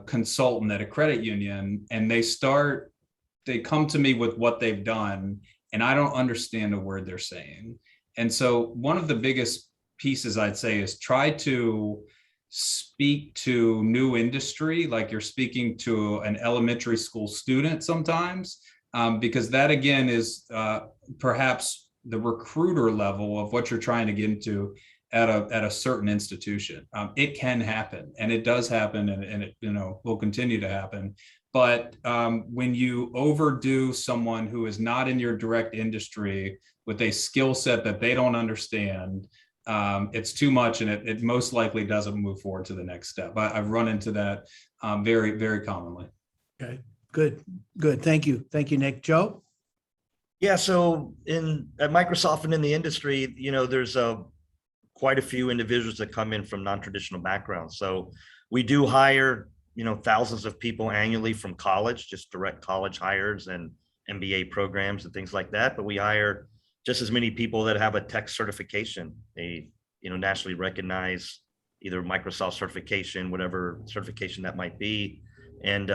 consultant at a credit union, and they come to me with what they've done, and I don't understand a word they're saying. And so one of the biggest pieces I'd say is try to speak to new industry like you're speaking to an elementary school student sometimes, because that again is perhaps the recruiter level of what you're trying to get into at a certain institution. It can happen, and it does happen, and it will continue to happen. But when you overdo someone who is not in your direct industry with a skill set that they don't understand, it's too much, and it most likely doesn't move forward to the next step. I've run into that very, very commonly. Okay, good. Thank you, Nick. Joe? Yeah, so at Microsoft and in the industry, there's quite a few individuals that come in from non-traditional backgrounds. So we do hire, thousands of people annually from college, just direct college hires and MBA programs and things like that. But we hire just as many people that have a tech certification, a nationally recognized either Microsoft certification, whatever certification that might be. And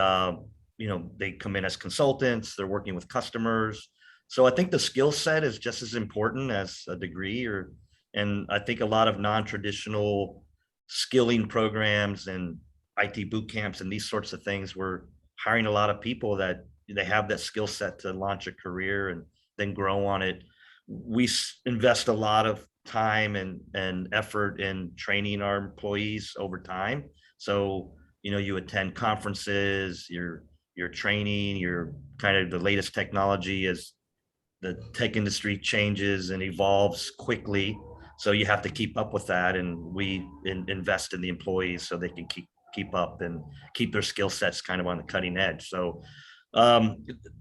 they come in as consultants, they're working with customers. So I think the skill set is just as important as a degree, and I think a lot of non-traditional skilling programs and IT boot camps and these sorts of things, we're hiring a lot of people that they have that skill set to launch a career and then grow on it. We invest a lot of time and effort in training our employees over time. So, you attend conferences, you're training, you're kind of the latest technology as the tech industry changes and evolves quickly. So you have to keep up with that. And we invest in the employees so they can keep up and keep their skill sets kind of on the cutting edge. So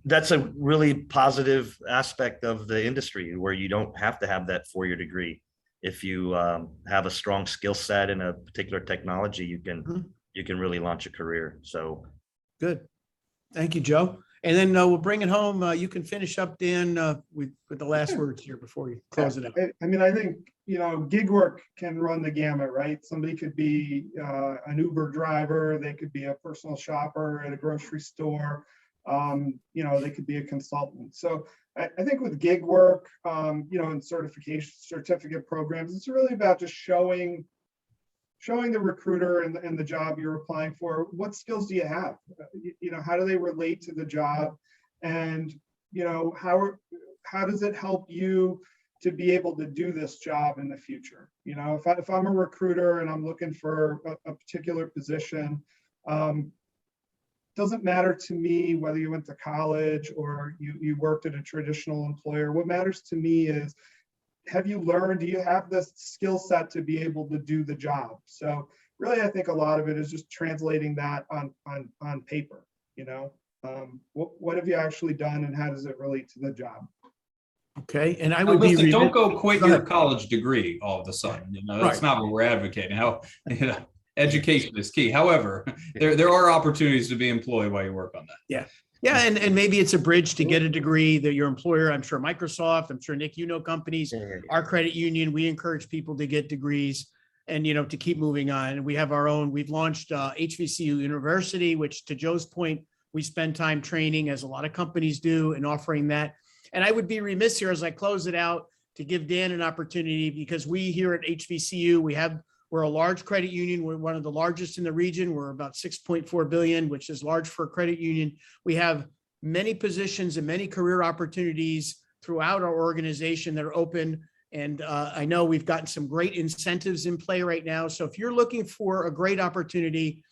that's a really positive aspect of the industry where you don't have to have that 4-year degree. If you have a strong skill set in a particular technology, you can really launch a career. So good. Thank you, Joe. And then we'll bring it home. You can finish up, Dan, with the last words here before you close it up. I think, gig work can run the gamut, right? Somebody could be an Uber driver. They could be a personal shopper at a grocery store. They could be a consultant. So I think with gig work, and certificate programs, it's really about just showing the recruiter and the job you're applying for, what skills do you have? How do they relate to the job? And, how does it help you to be able to do this job in the future. You know, if I'm a recruiter and I'm looking for a particular position, doesn't matter to me whether you went to college or you worked at a traditional employer. What matters to me is, have you learned, do you have the skill set to be able to do the job? So really, I think a lot of it is just translating that on paper, you know, what have you actually done and how does it relate to the job? Okay, and I Now, would be listen, don't remiss- go quit Go your ahead. college degree all of a sudden. You know, that's Right. not what we're advocating. How, you know, education is key. However, there are opportunities to be employed while you work on that. Yeah, and maybe it's a bridge to get a degree that your employer, I'm sure Microsoft, I'm sure Nick, you know, companies, our credit union, we encourage people to get degrees and, you know, to keep moving on. And we have our own, we've launched HVCU University, which to Joe's point, we spend time training, as a lot of companies do, and offering that. And I would be remiss here as I close it out to give Dan an opportunity, because we here at HVCU, we're a large credit union. We're one of the largest in the region. We're about 6.4 billion, which is large for a credit union. We have many positions and many career opportunities throughout our organization that are open. And I know we've gotten some great incentives in play right now. So if you're looking for a great opportunity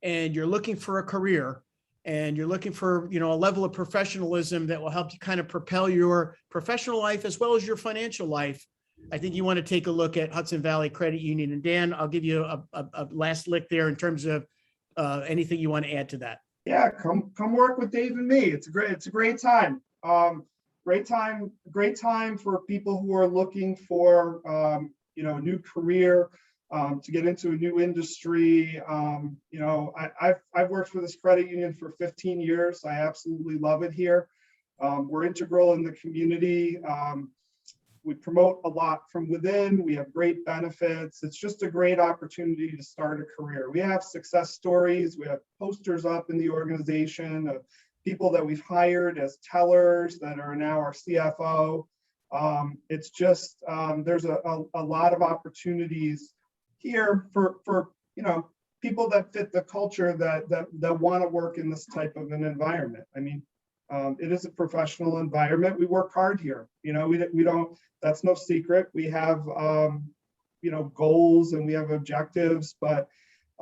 and you're looking for a career and you're looking for, you know, a level of professionalism that will help you kind of propel your professional life as well as your financial life, I think you want to take a look at Hudson Valley Credit Union. And Dan, I'll give you a last lick there in terms of anything you want to add to that. Yeah, come work with Dave and me. It's a great time. Great time for people who are looking for you know, a new career, to get into a new industry. You know, I've worked for this credit union for 15 years. I absolutely love it here. We're integral in the community. We promote a lot from within. We have great benefits. It's just a great opportunity to start a career. We have success stories. We have posters up in the organization of people that we've hired as tellers that are now our CFO. It's just, there's a lot of opportunities here for you know, people that fit the culture that want to work in this type of an environment. I mean, it is a professional environment. We work hard here. You know, we don't, that's no secret. We have, you know, goals and we have objectives, but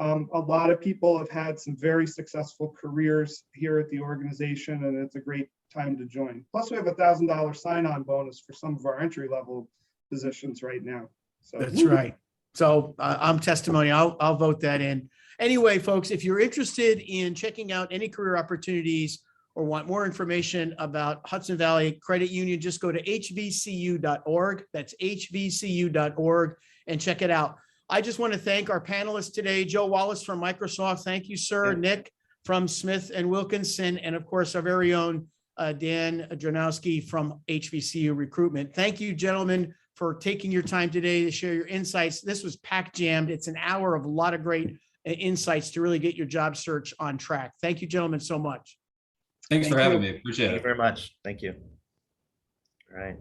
a lot of people have had some very successful careers here at the organization, and it's a great time to join. Plus, we have $1,000 sign-on bonus for some of our entry-level positions right now. So That's right. So I'm testimony. I'll vote that in. Anyway, folks, if you're interested in checking out any career opportunities or want more information about Hudson Valley Credit Union, just go to hvcu.org. That's hvcu.org and check it out. I just want to thank our panelists today, Joe Wallis from Microsoft. Thank you, sir. Nick from Smith and Wilkinson, and of course, our very own Dan Drewnowski from HVCU Recruitment. Thank you, gentlemen, for taking your time today to share your insights. This was packed jammed. It's an hour of a lot of great insights to really get your job search on track. Thank you, gentlemen, so much. Thanks for Thank having you. me. Appreciate Thank it. you very much. Thank you. All right.